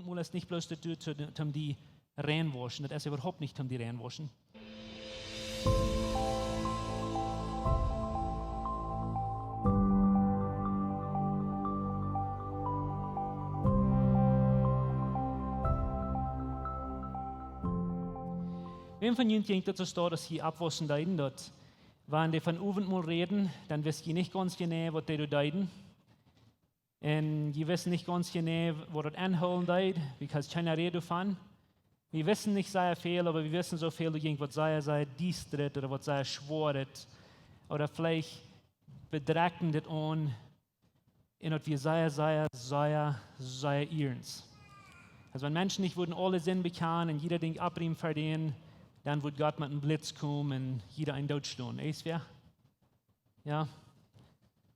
Abendmahl ist nicht bloß dazu, um die reinwaschen. Das ist überhaupt nicht um die reinwaschen. Wenn von jemand denkt, dass es da, dass sie abwaschen deiden dort, wenn die von Abendmahl reden, dann wisst ihr nicht ganz genau, was die deiden. Und die wissen nicht ganz genau, was das anholen deid, weil keiner redet davon. Wir wissen nicht sehr viel, aber wir wissen so viel, was sei diestret oder was sei schworet. Oder vielleicht bedrecken das an, in das wir sei ihrens. Also wenn Menschen nicht würden alle Sinn bekommen und jeder Ding abriemen verdienen, dann wird Gott mit einem Blitz kommen und jeder ein Tod stehen. Weißt du? Ja?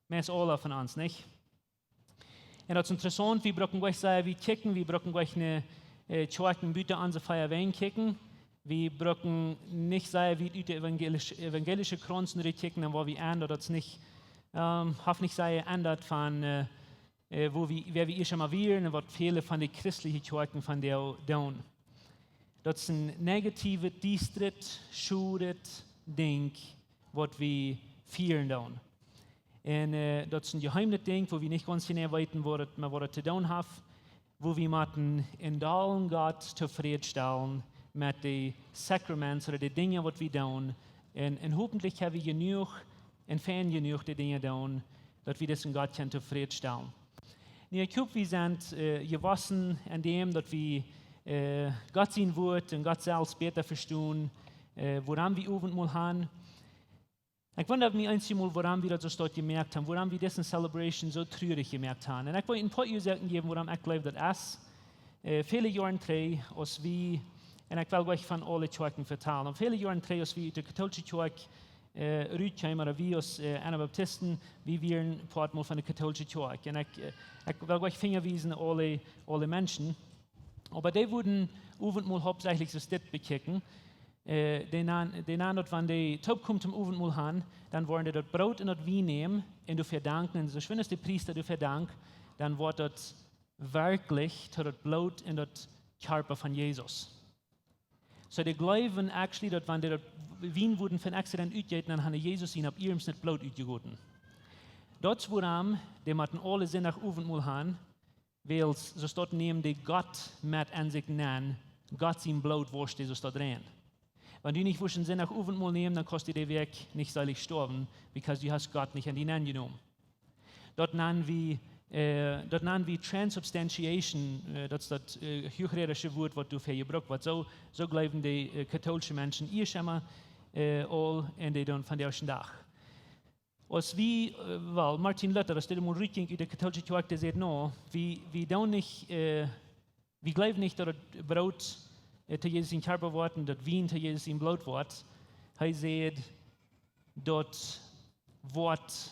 Mehr ist alle von uns, nicht? Und das ist interessant, wir brauchen gleich sagen, wir kicken, wir brauchen gleich eine Kjoakj an der Feier Wein kicken. Wir brauchen nicht sagen, wie die evangelische Kranz nur kicken, dann wo wir ändern, das nicht, hoffentlich sei ändert von, wer wir schon mal wählen und was viele von den christlichen Kjoakj von der tun. Das ist ein negatives, distret, schuret Ding, was wir vielen tun. Und das ist ein geheimes Ding, wo wir nicht ganz genau wissen, was wir zu tun haben, wo wir müssen in allen Gott zufriedenstellen mit den Sakramenten oder den Dingen, die wir tun. Und hoffentlich haben wir genug und fern genug die Dinge tun, dass wir das in Gott zufriedenstellen. Ich glaube, wir sind gewachsen an dem, dass wir Gott sein Wort und Gott selbst besser verstehen, woran wir Abendmahl haben. Ich wundere mich einmal, woran wir das dort gemerkt haben, woran wir diesen Celebration so traurig gemerkt haben. Und ich wollte ein paar Ursachen geben, woran ich glaube, dass viele Jahre drei, als wir, und ich will euch von allen Kjoakj vertellen, und viele Jahre drei, als wir der katholische Kjoakj rüberkamen, oder wir als Anabaptisten, wir wären ein paar Mal von der katholischen Kjoakj. Und ich will euch Finger wiesen, alle Menschen. Aber die wurden Abendmahl hauptsächlich so das bekicken. Die nahmen dort, wenn die Taub kommt zum Abendmahl haben, dann wollen die dort Brot und dort Wein nehmen und dafür danken. Und so schön ist der Priester dafür dankt, dann wird dort wirklich dort Blut und dort Körper von Jesus. So die glauben actually, dort, wenn die dort Wein wurden von Accident utgegeben, dann haben Jesus ihn ab ihrem nicht Blut utgegeben. Dort woran, die hatten alle Sinn nach Abendmahl haben, weil so dort nehmen die Gott mit an sich nennen, Gott sein Blut wascht Jesus dort rein. Wenn du nicht wussten Sinn nach Abendmahl nehmen, dann kostet der Weg nicht seilig sterben, weil du hast Gott nicht an die Namen genommen. Dort nennen wir Transubstantiation, das ist das hochrheinische Wort, was du für gebraucht hast. So glauben die katholischen Menschen, ihr schon mal all und die dann von der ersten Tag. Als wir, weil Martin Luther, das mal rückging in der katholischen Kjoakj, der sagt, no, wir glauben nicht, dass das Brot zu Jesus in Körper wird und das Wein zu Jesus in Blut wird. Er sagt, dort wird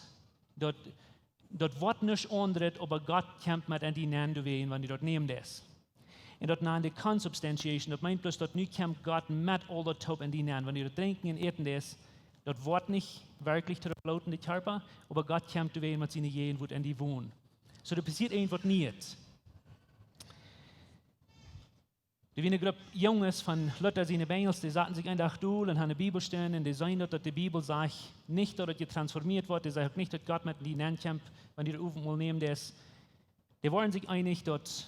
nicht anderes, aber Gott kämpft mit an die Namen, wenn die dort nehmen das. Und dort nahen die Consubstantiation, das meint bloß, dort nu kämpft Gott mit all dort Taub an die Namen. Wenn die dort trinken und essen das, dort wird nicht wirklich zu der Blut in den Körper, aber Gott kämpft mit seinen Jehen, wo an die wohnen. So, da passiert irgendwas nicht. Da war eine Gruppe Jungs von Luther, seine Bengels, die saßen sich einen Tag durch und haben eine Bibel stehen und die sagen, dass die Bibel sagt, nicht, dass ihr transformiert wird, die sagt nicht, dass Gott mit die Namen kämpft, wenn die Abendmahl nehmen, die waren sich einig, dass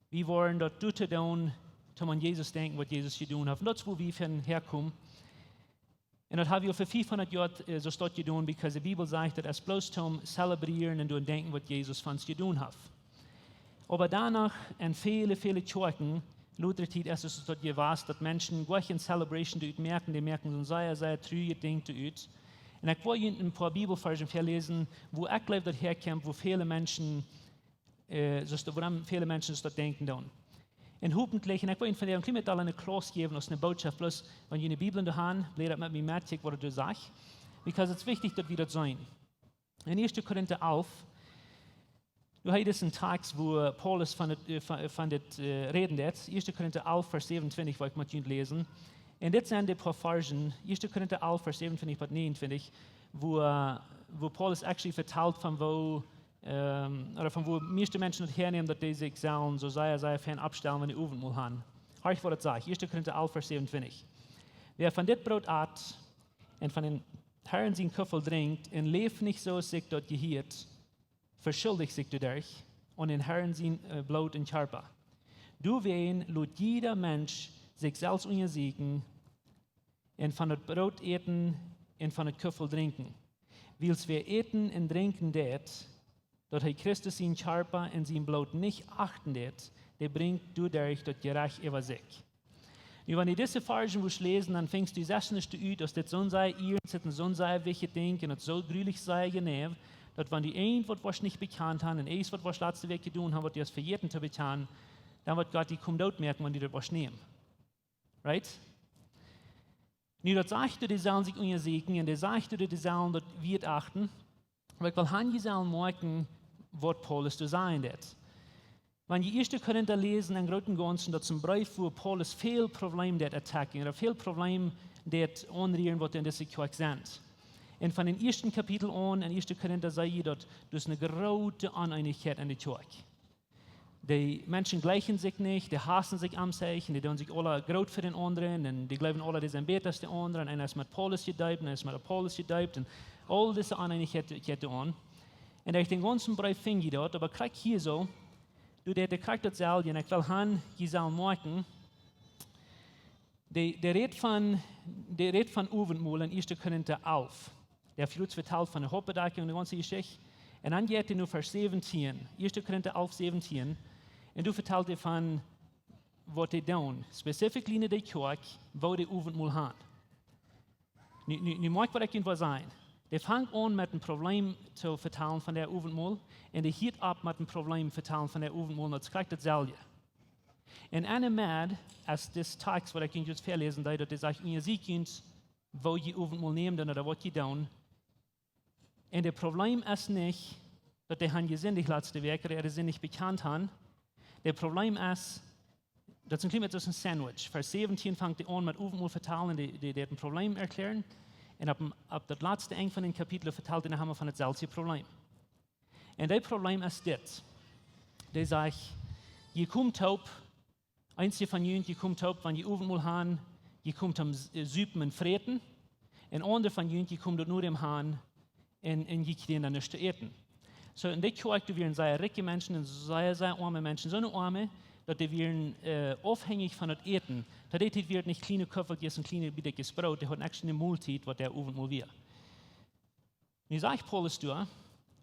wir wollen dort tun, um an Jesus denken, was Jesus getan hat. Und das ist, wo wir von herkommen. Und das haben wir für 500 Jahre so dort getan, weil die Bibel sagt, dass es bloß zum Zelebrieren und denken, was Jesus von uns getan hat. Aber danach, in viele Kjoakj, Luther hat es dort gewusst, dass Menschen gleich in Celebration merken, die merken so ein sehr trüge Ding ut. Und ich wollte Ihnen ein paar Bibelversen verlesen, wo ich glaube, dass herkommt, wo viele Menschen dort denken. Und hoffentlich, und ich wollte Ihnen von der Klimat eine Klasse geben, als eine Botschaft, bloß wenn ihr eine Bibel in der Hand, blättert mit mir mit, was du sagst, weil es ist wichtig, dass wir das sein. In 1. Korinther 11, du hast einen Text, wo Paulus von das reden hat. 1. Korinther 11, Vers 27, wollte ich mit Ihnen lesen. Und das sind die paar Versen, 1. Korinther 11, Vers 27 bis 29, wo Paulus actually verteilt von wo oder von wo meeste Menschen das hernehmen, dass die sich sollen, so sehr fern abstellen, wenn die Abendmahl haben. Hör was das sagt. 1. Korinther 11, Vers 27. Wer von dit Brot at und von den Herren sein Köffel trinkt und lebt nicht so, sich dort gehiert, verschuldigt sich dadurch und den Herren sein Blut und Körper. Du wen lud jeder Mensch sich selbst untersiegen und von das Brot eten und von das Köffel trinken. Wils wir eten und trinken det, dort hat Christus sein Körper und sein Blut nicht achten det, der bringt du dadurch dort gerecht über sich. Und wenn du diese Versen lesen, dann fängst du das nicht aus, dass das so sei, ihr so sei, welche denken, und so grülich sei, genau, dass wenn die ein, was nicht bekannt haben, und eins, was letzte Woche getan haben, was die es für jeden zu bekannt, dann wird Gott die kommt dort merken, wenn die das was nehmen. Right? Und dort sagst du, die sollen sich untersiegen, und die sagst du, die sollen dort Wert achten, weil ich will han sollen merken, was Paulus zu sein wird. Wenn die 1. Korinther lesen, in großen Ganzen, dass zum Brief, wo Paulus viel Probleme der attacken, oder viel Probleme der anrühren, was in dieser Kjoakj sind. Und von den ersten Kapitel an, in 1. Korinther sei dort, das ist eine große Uneinigkeit in der Kjoakj. Die Menschen gleichen sich nicht, die hassen sich am sich, die tun sich alle groß für den anderen, und die glauben alle, die sind besser als die anderen, einer ist mit Paulus gedeibt, einer ist mit Apollos gedeibt, und all diese Uneinigkeit an. Und durch den ganzen Brief fing ich dort, aber krieg hier so, du, der kriegt das selber, und ich will han, die sollen merken, der redet von Abendmahl in 1. Korinther 11. Der Flut verteilt von der Hauptbedeckung und der ganze Geschichte. Und dann geht er nur Vers 17, 1. Korinther 11, 17, und du vertellst dir von, was die tun, spezifisch in der Kjoakj, wo die Abendmahl haben. Nu mag was ich was sein. Der fängt an mit dem Problem zu vertellen von der Abendmahl und der hört ab mit dem Problem vertellen von der Abendmahl und das kriegt dasselbe. Und eine Mal, als das Text, was ich jetzt verlesen habe, dass sagt, ihr seht uns, wo ihr Abendmahl nehmt oder was ihr tun. Und das Problem ist nicht, dass die haben gesündigt letzte Woche oder sie nicht bekannt haben. Das Problem ist, das ist ein Sandwich. Vers 17 fängt die an mit Abendmahl vertellen, die ein Problem erklären. Und ab das letzte Ende von den Kapiteln verteilt, dann haben wir von das selbe Problem. Und das Problem ist das. Der sagt, ihr kommt taub, einzige von ihnen, ihr kommt taub, wenn ihr Abendmahl haben, ihr kommt am Süppen und Freten. Und andere von ihnen, ihr kommt nur dem Hahn und ihr kriegt dann nichts zu essen. So, in der Kjoakj, wir sind sehr reiche Menschen und sehr arme Menschen. So eine Arme, dass die werden abhängig von das Eten. Das wird nicht kleine Köpfe, die sind kleine billiges Brot, die hat echt eine Mahlzeit, was der Abendmahl wird. Und ich sage Paulus,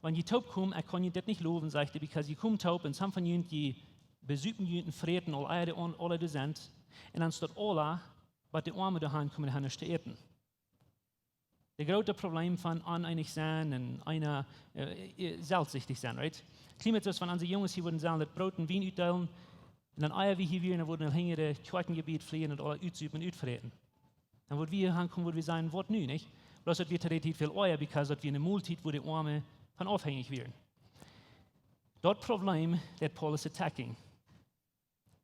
wenn ihr taub kommt, ich kann das nicht loben, sagt er, weil ihr kommt taub und some von ihnen, die besuchen ihnen, freten, alle die sind, und dann steht alle, was die Arme daheim kommen, die haben nicht zu essen. Das große Problem von uneinig sein und einer selbstsüchtig sein, right? Klimat ist, wenn unsere Jungs hier würden sagen, das Brot und Wein aufteilen, und dann eier wir hier wieder, dann würden wir in das Kjoakj-Gebiet fliehen und alle ausüben und ausfreten. Dann würden wir hier ankommen, würden wir sagen, was nü, nicht? Bloß, dass wir tatsächlich viel Eier, weil wir eine Multit, wo die Arme von aufhängig werden. Das Problem, das Paulus attacking.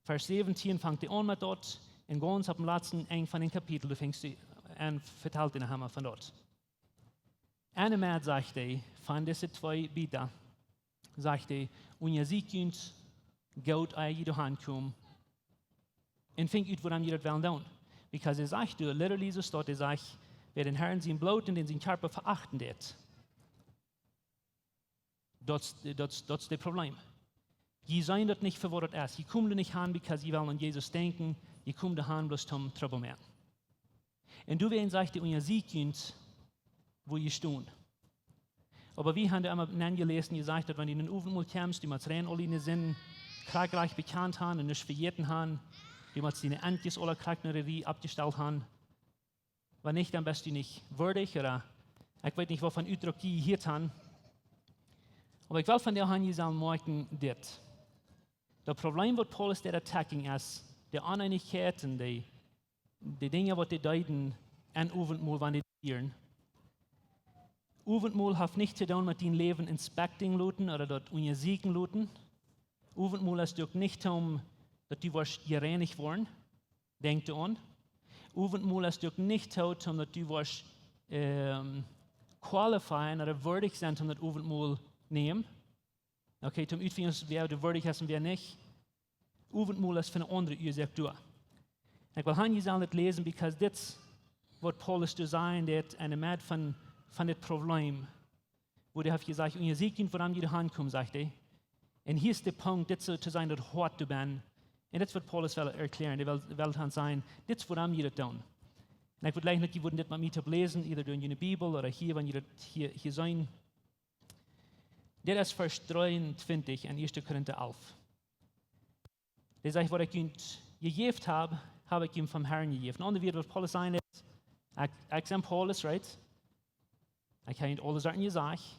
Vers 17 fängt die an mit dort, und ganz ab dem letzten Ende von den Kapiteln, du fängst du an, verteilt den Hammer von dort. Eine Mal sagt er, von diesen zwei Bieter, sagt er, und ihr seht uns, Gott euch jede Hand kommen, und fängt ut, woran ihr das wollen tun. Because er sagt, literally so steht, er sagt, wer den Herrn sein Blut und den sein Körper verachten wird, das ist das Problem. Die seien das nicht für was das ist. Die kommen nicht hin, weil sie wollen an Jesus denken. Die kommen hin, bloß zum Trouble mehr. Und du werden sagt, und ihr seht uns, wo ihr stehen. Aber wir haben da immer gelesen, ihr sagt, wenn ihr in den Abendmahl kommst, die mal rein alle in den Sinn, kragreich bekannt haben und nicht verjährten haben, die mal seine Antjes oder Kragnerie abgestellt haben. Wenn nicht, dann bist du nicht würdig oder ich weiß nicht, wovon Ausdruck die hier haben. Aber ich will von der Hand sagen, morgen das. Das Problem, was Paulus der attacking ist, die Uneinigkeit und die Dinge, die die deuten, an Abendmahl, wenn die dienen. Abendmahl hat nicht zu tun mit dem Leben inspecting luten oder dort untersuchen luten. Abendmahl ist doch nicht um, dass du gereinigt worden, denk du an. Abendmahl ist doch nicht um, dass du qualifizieren oder würdig sind, um das Abendmahl nehmen. Okay, zum Utvinden, wer du würdig hast und wer nicht. Ovenmol is van een andere oorzaak door. Ik wil gaan je zal het lezen, because dit wat Paulus dus zei, dat en de maat van dit probleem, wo hij heeft gezegd, en je ziet niet waarom je eraan komt, zegt hij. En hier is de punt, dit zo te zijn dat hard te ben. En dit is wat Paulus wil erklären, hij wil gaan zijn, dit is waarom je dat doen. En ik wil eigenlijk dat je dit met mij te lezen, either door in de Bibel, of hier, wanneer je hier zijn. Dit is vers 23 in 1 Korinther 11. Hij zegt, wat ik je gegeven heb ik hem van Herren gegeven. Een ander woord wat Paulus zei is, ik ben Paulus, right? Ik heb niet alles aan je zeggen.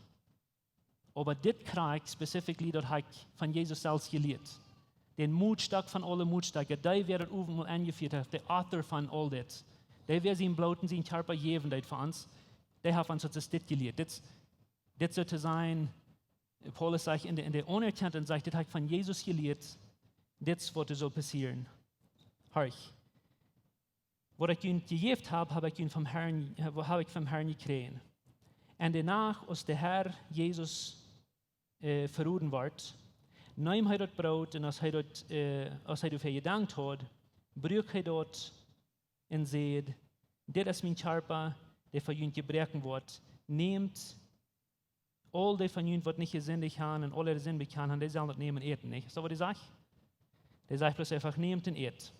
Maar dit krijg ik specifiek dat ik van Jezus zelfs geleerd. Den moedstuk van alle moedstukken, die werd overal aangevoerd, de author van al dit. Die werd zijn bloot en zijn körper gegeven voor ons. Die heeft ons het dit geleerd. Dit zou te zijn, Paulus zegt in de onerkennten, zegt, dit heb ik van Jezus geleerd. Dit is wat er zal passeren. Horch. Wat ik je gegeven heb ik van Herren gekregen. En daarna, als de Heer Jezus verroden wordt, neemt hij dat brood en als hij ervoor gedankt had, breekt hij dat en zegt, dit is mijn körper, die voor jullie gebreken wordt. Neemt al die van jullie wat niet gezindig gaan en alle zin bekend gaan, die zullen dat nemen en eten. Niet? Is dat wat hij zegt? Hij zegt bloß einfach, neemt en eet.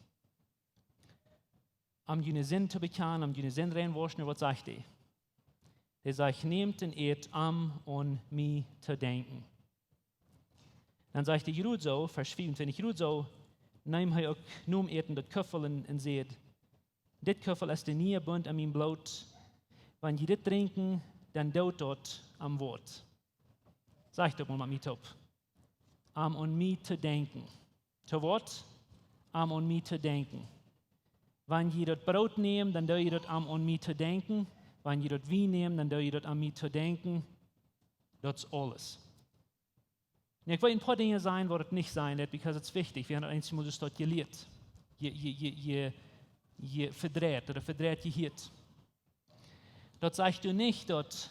Om jullie zin te bekennen, om jullie zin reinwaschen, wat zegt hij? Hij zegt, neemt en eet om aan mij te denken. Dan zegt hij, goed zo, vers 24, goed zo, neem hij ook, noem eten dat kuffel en zegt, dit kuffel is de nieuwe bund aan mijn bloed. Wanneer je dit drinken, dan doet dat am woord. Zeg dat maar met mij op. Om aan mij te denken. Te wat? Om aan mij te denken. Wanneer je dat brood neemt, dan doe je dat om aan mij te denken. Wanneer je dat wien neemt, dan doe je dat aan mij te denken. Dat is alles. En ik wil een paar dingen zijn waar het niet zijn, because het is wichtig. We hebben het eens moeten dat je leert. Je verdreht, oder verdreht je hiet. Dat zegt u niet dat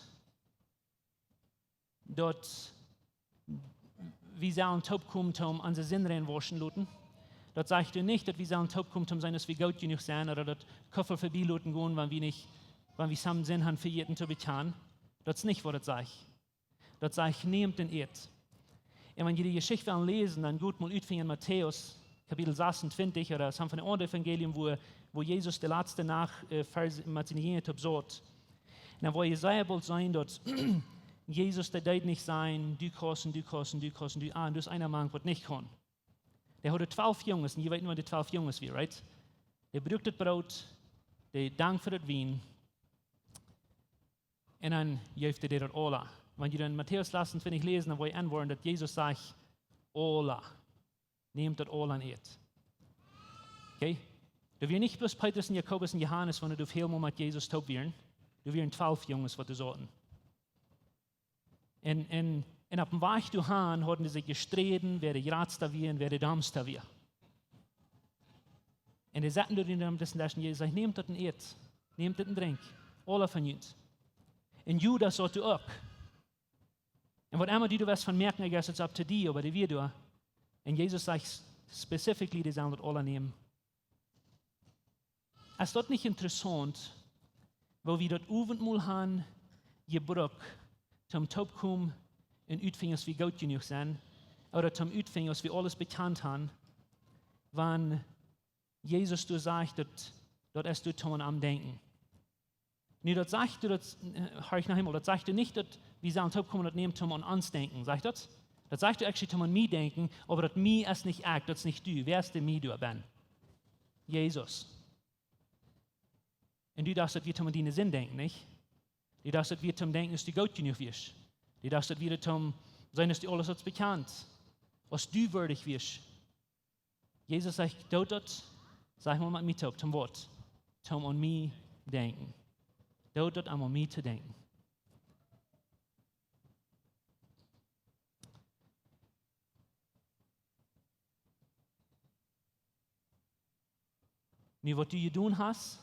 we zullen opkomen om onze zin reinwaschen laten. Dat zegt u niet dat we zullen opkomen om zijn als we goed genoeg zijn, oder dat Koffer voorbij laten gaan, wanneer we samen zin hebben für jeden te bekennen. Dat is niet wat het zegt. Dat zegt, neemt en eet. En wanneer je die Geschichte wil lezen, dan goed mal uitvinden in Matthäus, Kapitel 26, oder es haben von einem Evangelium, wo Jesus de laatste Nacht met zijn jenen op zat. En dan wil je zeker zijn dat Jesus der deed niet zijn, du kosten, en dus einer man wat niet kon. Der hatte 12 jongens, en je weet niet wat die 12 jongens weer, right? Der brukt het brood, der dankt voor het wien, en dan geeft hij dat alle. Wanneer je in Matthäus 26 lezen, dan wil je antwoorden dat Jezus zegt, alle. Neemt dat alle en eet. Okay? Du wirst nicht bloß Petrus und Jakobus und Johannes, wenn du helemaal mit Jesus taub wirst. Du wirst 12 jongens, wat du zaten. En op dem Weg dahin hatten die sich gestreden, wer der Gradster wir und wer der Damster wir. Und die sagten durch den das und Jesus sagt, nehmt das und eet. Nehmt das und drink. Alle von uns. Und Judas sagt du auch. Und was immer du wirst von merken, ich guess it's up to thee, aber die wir du. Und Jesus sagt specifically, die sollen das alle nehmen. Ist das nicht interessant, wo wir das Abendmahl haben, gebraucht, zum Topkommen und Utfingen, als wir gut genug sind, oder zum Utfingen, als wir alles bekannt haben, wenn Jesus du sagt, das ist du zum am Denken. Nee, das sagst du, das höre ich nach Himmel, das sagst du nicht, dass wir sollen Topkommen und nehmen zum an uns denken, sagt das? Das sagst du actually zum an mich denken, aber das mich ist nicht ich, das ist nicht du. Wer ist der mich, du ben? Jesus. Und du darfst, dass wir zum deinen Sinn denken, nicht? Du darfst, dass wir zum denken, dass du gut genug wirst. Du darfst, dass wir zum sein, dass du alles als bekannt, was du würdig wirst. Jesus sagt, dort, sag mal mit mir zum Wort, zum an mich denken. Dort an mich zu denken. Nu, was du getan hast,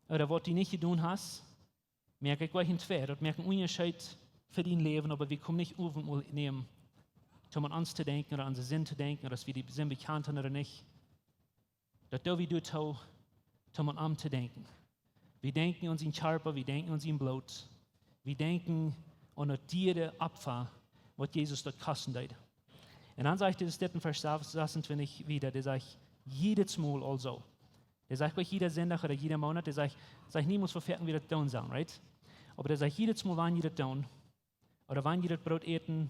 oder was du nicht getan hast, merke ich gleich in zwei. Das merkt einen Unterschied für dein Leben, aber wir kommen nicht auf und nehmen um an uns zu denken oder an unseren Sinn zu denken, oder dass wir die Sinn bekannt haben oder nicht. Das da wie du tau, um an zu denken. Wir denken uns in Charpa, wir denken uns in Blut. Wir denken an die Opfer, was Jesus dort kosten hat. Und dann sagt er das in Vers 26 wieder, der sagt, jedes Mal also. Der sagt euch jeder Sonntag oder jeder Monat, der sagt niemals verfehlen, wie das tun sollen, right? Aber der sagt jedes Mal, wann ihr das tun, oder wann ihr das Brot eten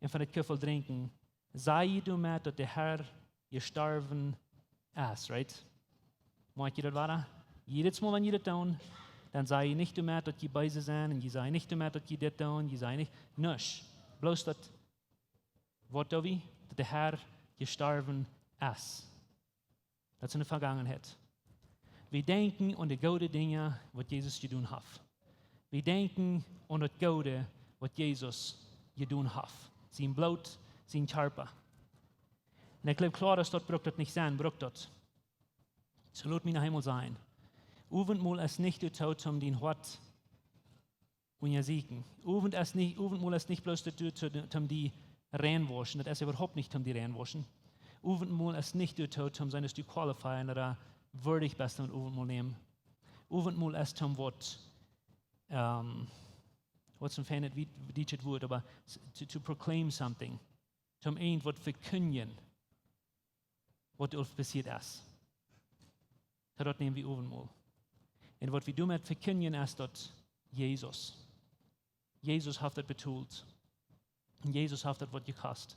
und von der Köffel trinken, sei du mit, dass der Herr gestorben ist, right? Meint ihr das wahr? Jedes Mal, wenn ihr das tun, dann sei ihr nicht damit, dass ihr beise sind, und ihr sei nicht damit, dass ihr das tun, ihr sei nicht, nicht. Bloß das Wort da wie, dass der Herr gestorben ist. Das ist in der Vergangenheit. Wir denken an die guten Dinge, was Jesus getan hat. Wir denken an das Gute, was Jesus getan hat. Sein Blut, sein Körper. Und ich glaube klar, dass dort braucht das nicht sein, braucht das. So lasst mich nach Himmel sein. Ovenmal ist nicht der Tod, um den Hort und ja siegen. Ovenmal ist nicht bloß der Tod, um die reinwaschen. Das ist überhaupt nicht um die reinwaschen. Ovenmal ist nicht der Tod, um seine Stück qualifizieren oder würdig bist mit Ovenmal nehmen. Ovenmal ist um was zum Fan wie dieses Wort, aber to proclaim something. Um irgendwas verkündigen, was uns passiert ist. Das nehmen wir Ovenmal. Und was wir damit verkündigen, ist dort Jesus. Jesus hat das betont. Und Jesus hat das Wort gekostet.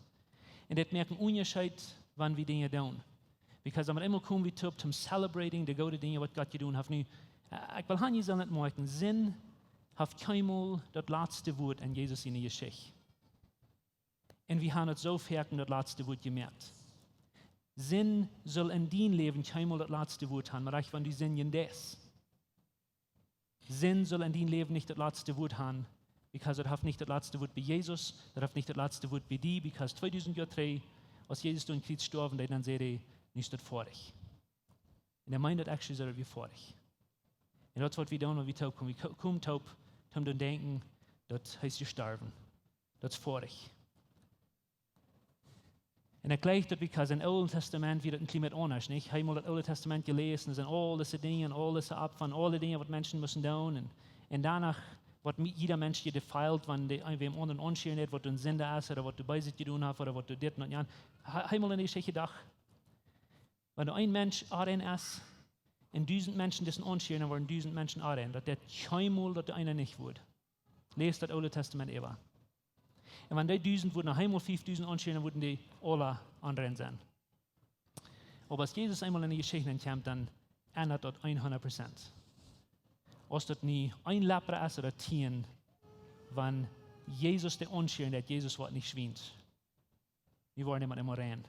Und das merken Unterschied, wann wir Dinge tun. Because wenn wir immer kommen, wir zum celebrating die guten Dinge, was Gott getan hat. Ich will han nicht merken, Sinn hat keinmal das letzte Wort an Jesus in der Geschichte. Und wir haben es so fertig, das letzte Wort gemerkt. Sinn soll in dein Leben keinmal das letzte Wort haben, aber wenn du Sinn in das. Sinn soll in dein Leben nicht das letzte Wort haben, because das hat nicht das letzte Wort bei Jesus, das hat nicht das letzte Wort bei dir, because 2000 Jahre drei, als Jesus durch den Kreuz gestorben ist, dann sagt er, nicht das vor dich. Und er meint das actually, so wie vor dich. Und das, was wir tun, wenn wir taub kommen, wir kommen taub, um dann denken, das heißt gestorben. Das ist vor dich. Und er gleicht das, because im Alten Testament wird das ein Klima anders, nicht? Ich habe mal das Alte Testament gelesen, es sind all diese Dinge, all diese Abfahren, alle Dinge, was Menschen müssen tun. Und danach, was jeder Mensch dir defeilt, wenn wem anderen anschauen hat, was du in Sünde ist, oder was du bei sich getan hast, oder was du dit und jan. Ich habe mal in die Geschichte gedacht, wenn du ein Mensch Aren ist, und 1000 Menschen das anschauen, dann waren 1000 Menschen Aren, dass der keinmal, dass der einer nicht wird. Lest das Alte Testament immer. Und wenn die 1000 wurden, nach einmal 5000 anschauen, dann würden die alle anderen sein. Aber als Jesus einmal in die Geschichte kommt, dann ändert das 100%. Als das nie ein Lepra ist oder 10, wenn Jesus der anschauen hat, Jesus wird nicht schwint. Wir wollen immer rein.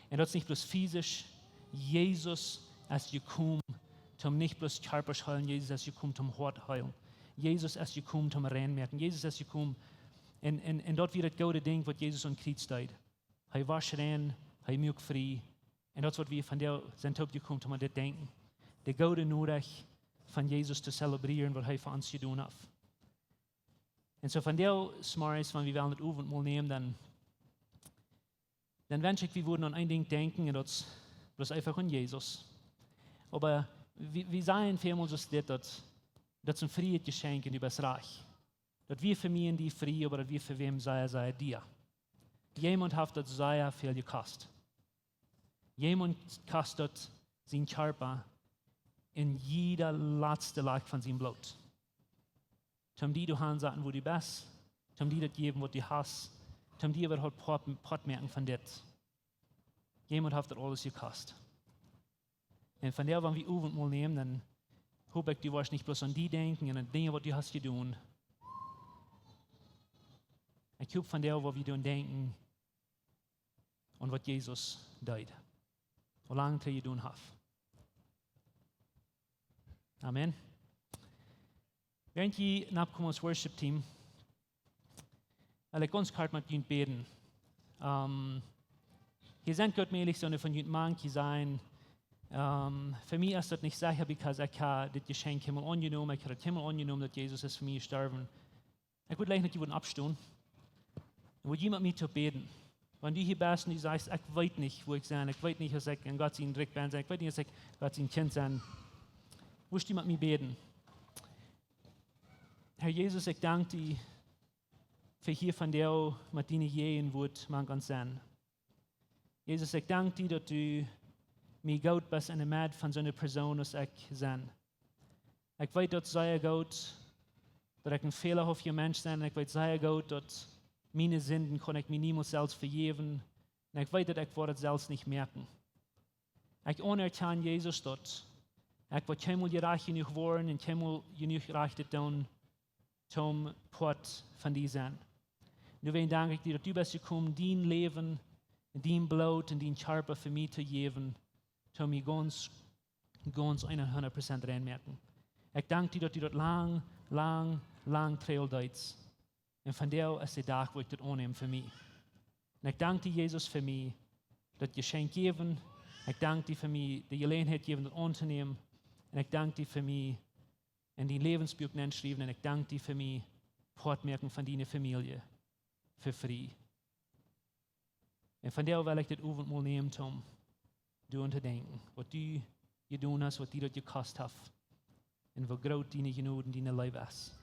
Und das ist nicht bloß physisch. Jesus ist gekommen, um nicht bloß körperlich heilen, Jesus ist gekommen, um Hort heilen. Jesus ist gekommen, um reinmerken. Jesus ist gekommen, und dort wird das gute Ding, was Jesus an Kreuz tat. Er war rein, er mögt frei. Und das, was wir von der sind gekommen, um an das denken. Der gute Nötig von Jesus zu zelebrieren, was er für uns getan hat. Und so von der Smarts, wenn wir das Abendmahl nehmen, dann wünsche ich, wir würden an ein Ding denken, und das ist einfach an Jesus. Aber wir sagen vielmal so, dass ein Friedensgeschenk über das Reich. Dass wir für mich in die Frieden, aber dass wir für wem sei dir. Jemand hat das sehr viel gekostet. Jemand kostet seinen Körper in jeder letzte Lack von seinem Blut. Zum die du sagen, wo du bist, zum die das geben, was du hast, zum die wird halt Pott merken von dir. Jemand hat das alles gekostet. Und von der, wenn wir Abendmahl nehmen, dann hoffe ich, du wirst nicht bloß an die denken, und an Dinge, was du hast getan. Ich hoffe von der, wo wir denken, und was Jesus tat. Wie lange er getan hat. Amen. Während je nachkommen als Worship-Team, will ich ganz kurz mit Ihnen beten. Hier sind Gott mir so eine von Ihnen manche sein. Für mich ist das nicht sicher, because ich habe das Geschenk Himmel angenommen, ich habe das Himmel angenommen, dass Jesus ist für mich gestorben. Ich würde gleich nicht abstehen. Wo jemand mit zu beten. Wenn du hier bist und du sagst, ich weiß nicht, wo ich sein, ich weiß nicht, was ich in Gott sein Dreck bin, ich weiß nicht, was ich Gott sein Kind sein, wo ist jemand mit beten? Herr Jesus, ich danke dir für hier von dir, mit deinen Jehen wird man kann sein. Jesus, ich danke dir, dass du mir gut bist in der Mitte von so einer Person, als ich bin. Ich weiß, dass sehr gut, dass ich ein fehlerhafter Mensch bin. Ich weiß sehr gut, dass meine Sünden kann ich mir niemals selbst vergeben. Und ich weiß, dass ich das selbst nicht merken. Ich anerkenne Jesus, dass ich will keinmal gerecht genug werden und keinmal genug Rechte tun, zum Port von dir sein. Und deswegen danke ich dir, dass du bist gekommen, dein Leben, dein Blut und dein Körper für mich zu geben, zu mir ganz 100% reinmerken. Ich danke dir, dass du das lang Trail deitst. Und von der ist der Tag, wo ich das annehme für mich. Und ich danke dir, Jesus, für mich, das Geschenk geben. Ich danke dir für mich, die Gelegenheit geben, das anzunehmen. Und ich danke dir für mich, in die Lebensbuch schreiben. Und ich danke dir für mich, Portmerken von deiner Familie, für Frieden. Und von der will ich das Abendmahl nehmen, Tom, du unterdenken, was du getan hast, was dir das gekostet hat. Und wie groß deine Genade und deine Liebe ist.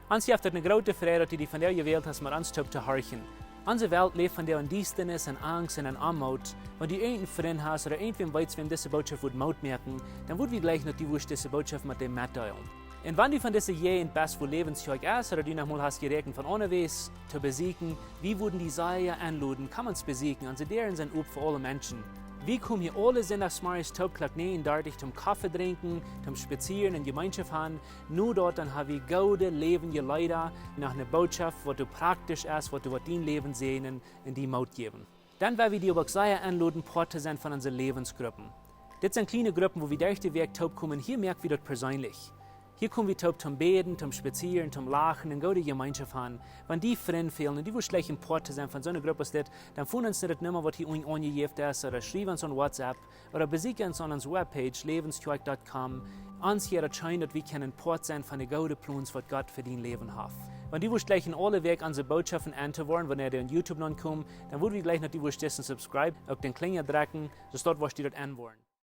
Uns heeft het een grote vrede dat die van jou gewählt hast, maar ons te horchen. Onze Welt leeft van jou in Diestenis en Angst en Armut. Wenn du einen Freund hast oder irgendwem weißt, wem diese Botschaft wird Maut merken, dann wird wir gleich noch die Wurst diese Botschaft mit dem mitteilen. Und wenn du von dieser Jehen bist, wo Läwens Kjoakj ist, oder du noch mal hast gerechnet von unterwegs zu besiegen, wie würden die Seier anluden, kann man es besiegen, und sie deren sind up für alle Menschen. Wir kommen hier alle Sonntagsmorgens Topklock 39 zum Kaffee trinken, zum Spazieren in Gemeinschaft haben. Nur dort dann haben wir gute Leben Leute nach einer Botschaft, was du praktisch ist, was du dein Leben sehen und die Maut geben. Dann werden wir die aber sehr anladen, Porte sein von unseren Lebensgruppen. Das sind kleine Gruppen, wo wir durch den Weg top kommen. Hier merken wir das persönlich. Hier kommen wir top zum Beten, zum Spazieren, zum Lachen und gute Gemeinschaft haben. Wenn die Freunde fehlen und die schlecht im Porte sein von so einer Gruppe steht, dann finden uns nicht Nummer, was hier angegeben ist, oder schreiben uns an WhatsApp, oder besuchen uns an unserer Webpage, läwenskjoakj.com. Uns hier erscheint, dass wir können Port sein von den guten Plänen, was Gott für dein Leben hat. Wenn die gleich in alle Weg unsere Botschaften anzuhören, wenn ihr auf YouTube noch kommt, dann würden wir gleich noch die subscribe, auf den Klinger drücken, so dort, was die dort anwollen.